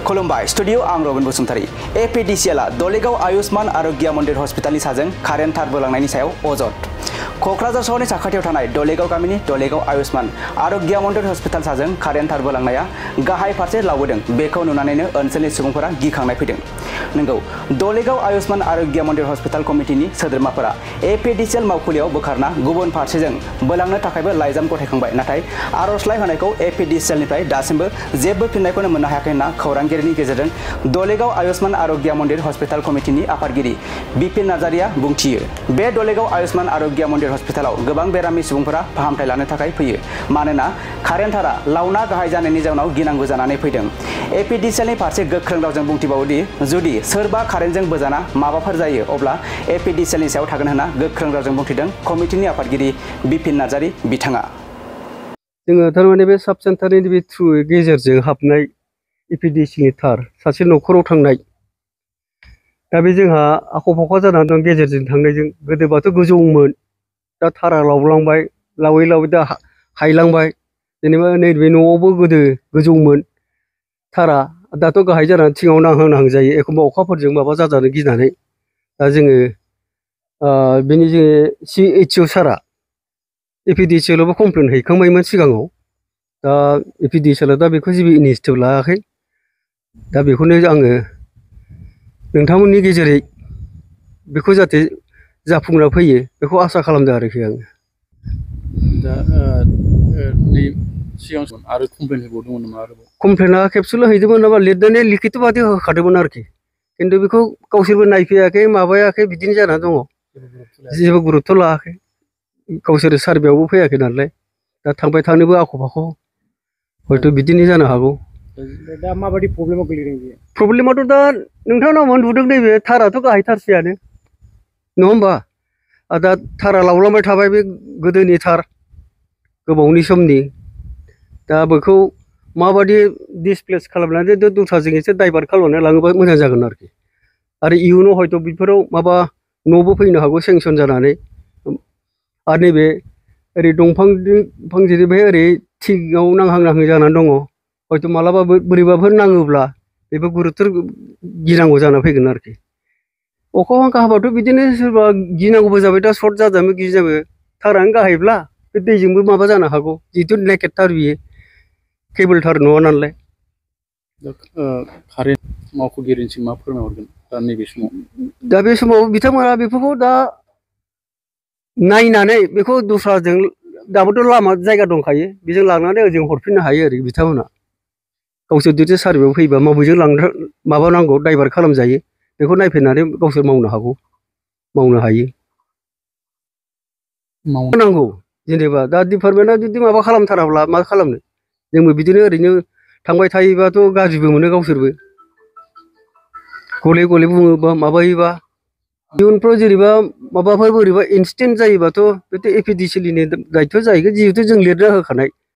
खुलुमबाय स्टुडियो आं Robin Basumatary APDCL दलेगाव Ayushman आरोग्य मन्दिर हस्पिटालनि साजों कारेन्ट तार बोलांनायनि सायाव अजद कक्राझार सहरनि साखाथियाव थानाय दलेगाव गामिनि दलेगाव आयुष्मान आरोग्य मन्दिर हस्पिटाल साजों कारेन्ट तार बोलांनाया गाहाय फारसे लावबोदों बेखौ नुनानैनो ओनसोलनि सुबुंफोरा गिखांनाय फैदों। नंगौ दलेगाव आयुष्मान आरोग्य मन्दिर हस्पिटाल कमिटिनि सोद्रोमाफोरा एपीडीसीएल मावखुलियाव बोखारना गुबुन फारसेजों बोलांनो थाखायबो लाइजाम गथायखांबाय नाथाय आर'जलाइ होनायखौ एपीडीसीएलनिफ्राय दासिमबो जेबो फिननायखौनो मोननो हायाखै होनना खौरांगिरिनि गेजेरजों दलेगाव आयुष्मान आरोग्य मन्दिर हस्पिटाल कमिटिनि आफादगिरि बिपिन नार्जारिया बुंथियो। बे दलेगाव आयुष्मान आरोग्य मन्दिर हस्पिटालाव गोबां बेरामि सुबुंफोरा फाहामथाय लानो थाखाय फैयो मानोना कारेन्ट तारा लावना गाहाय जानायनि जाउनाव गिनांगौ जानानै फैदों। एपीडीसीएलनि फारसे गोख्रों रावजों बुंथिबावोदि जुदि सोरबा कारेन्टजों बोजाना माबाफोर जायो अब्ला एपीडीसीएलनि सायाव थागोन होनना गोख्रों रावजों बुंथिदों कमिटिनि आफादगिरि बिपिन नार्जारि बिथाङा। जोङो थारमाने बे साब सेन्टारनि बे थ्रु गेजेरजों हाबनाय एपीडीसीएलनि तार सासे न'खराव थांनाय दा बे जोंहा आख' फाख' जानानै दं गेजेरजों थांनायजों गोदोबाथ' गोजौमोन दा तारा लावलांबाय लावै लावै दा हायलांबाय जेनेबा नैबे न'आवबो गोदो गोजौमोन तारा दाथ' गाहाय जानानै थिङाव नांहां जायो एखमबा अखाफोरजों माबा जाजानो गिनानै दा जोङो बेनि जोङो CHO सारा एपीडीसीएलआवबो कमप्लेन हैखांबायमोन सिगाङाव दा एपीडीसीएलआ दा बेखौ जेबो इनिसिएटिभ लायाखै दा बेखौनो आङो नोंथांमोननि गेजेरै बेखौ जाहाथे जाफुंना फैयो बेखौ आसा खालामदों आरोखि आङो। दा नै सिगां सम आरो कमप्लेन होबावदोंमोन नामा आरोबाव? कमप्लेना खेबसेल' हैदोंमोन नामा लिरनानै लिखित बादि होखादोंमोन आरोखि खिन्थु बेखौ गावसोरबो नायफैयाखै माबायाखै बिदिनो जानानै दङ जेबो गुरुत्थ' लायाखै गावसोर सारभेयावबो फैयाखै नालाय दा थांबाय थानोबो आख' फाख' हयथ' बिदिनो जानो हागौ। दा माबायदि प्रब्लेमाव गोलैदों बेयो? प्रब्लेमाथ' दा नोंथांनाव नुदों नैबे ताराथ' गाहायथारसैयानो नङा होमबा दा तारा लावलांबाय थाबाय बे गोदोनि तार गोबावनि समनि दा बेखौ माबायदि डिसप्लेस खालामनानै दस्राजों एसे डाइभार्ट खालामनानै लाङोबा मोजां जागोन आरोखि आरो इयुनाव हयथ' बेफोराव माबा न'बो फैनो हागौ सेंसन जानानै आरो नैबे ओरै दंफां फांसेनिफ्राय ओरै थिङाव नांहां जानानै दङ हयथ' मालाबा बोरैबाफोर नाङोब्ला बेबो गुरुत्थ' गिनांगौ जाना फैगोन आरोखि अखा बांखा हाबाथ' बिदिनो सोरबा गिनांगौबो जाबाय दा सर्ट जाजानो गिजाबो तारानो गाहायब्ला बे दैजोंबो माबा जानो हागौ जिहेथु नेकेट तार बियो केबोल तार नङा नालाय। दा कारेन्ट मावख'गिरिनिसिम मा फोरमायहरगोन दा नैबे समाव? दा बे समाव बिथांमोना बेफोरखौ दा नायनानै बेखौ दस्राजों दाबोथ' लामा जायगा दंखायो बेजों लांनानै ओजों हरफिननो हायो आरो बिथांमोना गावसोर जुदि सारभेयाव फैबा माबेजों माबानांगौ डाइभार्ट खालामजायो बेखौ नायफैनानै गावसोर मावनो हागौ मावनो हायो नांगौ जेनेबा दा डिपार्टमेन्टआ जुदि माबा खालामथाराब्ला मा खालामनो जोंबो बिदिनो ओरैनो थांबाय थायोबाथ' गाज्रिबो मोनो गावसोरबो गले गले बुङोबा माबायोबा इयुनफ्राव जेनेबा माबाफोर बोरैबा इन्सिडेन्ट जायोबाथ' बेथ' एपीडीसीएलनि दायित्व' जाहैगोन जिहेथु जों लिरना होखानाय